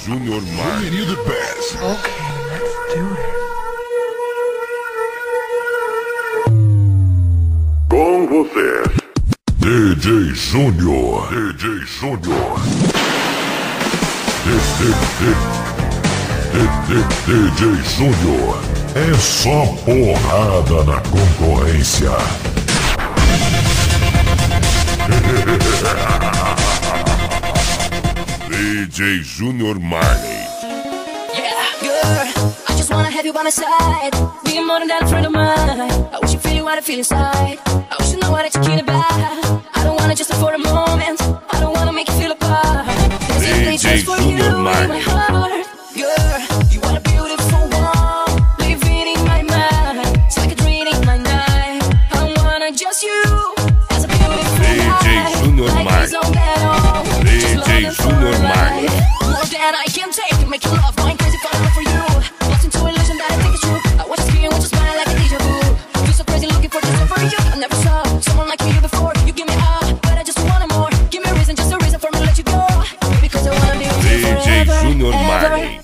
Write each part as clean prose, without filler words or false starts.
Junior Marley. Menino the best. Okay, let's do it. Com vocês, DJ Junior. DJ Junior. DJ Junior. É só porrada na concorrência. DJ Junior Marley. Yeah, girl, I just wanna have you by my side. Be more than that, a friend of mine. I wish you feel what I feel inside. I wish you know what I take it back. I don't wanna just live for a moment. I don't wanna make you feel apart. There's a place just for you in my heart. Girl, you are a beautiful one, living in my mind. It's like a dream in my night. I wanna just you as a beautiful DJ Junior Marley. DJ Junior Marley. More than I can take to make you love, going crazy falling for you. Lost into illusion that I think is true. I watch your screen, watch your smile like a deja vu. Feel so crazy looking for just for you. I never saw someone like you before. You give me up, but I just want more. Give me a reason, just a reason for me to let you go. Because I wanna be with you DJ forever, Junior ever. Marley.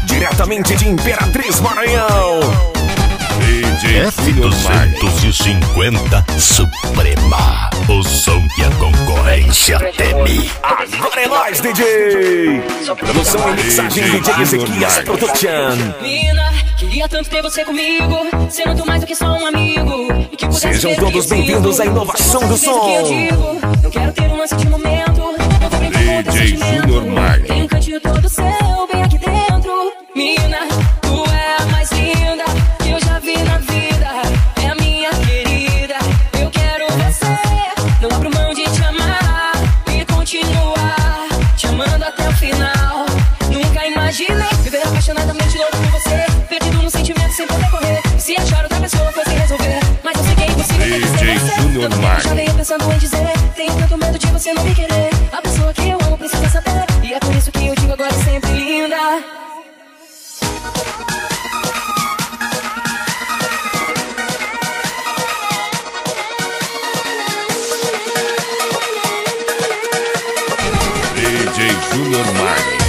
Diretamente de Imperatriz, Maranhão. DJ Junior Marley. F250 Suprema. O som que a concorrência teme. Agora é nóis, DJ. Produção e mixagem DJ Ezequias Production. Mina, queria tanto ter você comigo, ser muito mais do que só um amigo. E que pudesse Sejam ter o que todos eu bem-vindos à sinto. inovação Com do certeza que eu som. digo, não quero ter um lance de momento. Não vou brincar com o teu DJ sentimento. Junior Marley. Tem um cantinho todo seu, bem aqui dentro. Mina, tu é a mais linda que eu já vi na vida. É a minha querida, eu quero você. Não abro mão de te amar e continuar te amando até o final. Nunca imaginei viver apaixonadamente louco por você, perdido no sentimento sem poder correr. Se achar outra pessoa foi sem resolver, mas eu sei que é impossível ter que ser DJ você. Junior Tanto tempo Marley. já venho pensando em dizer, tenho tanto medo de você não me querer. A pessoa que eu amo precisa saber, e é por isso que eu digo agora é sempre linda. DJ Junior Marley.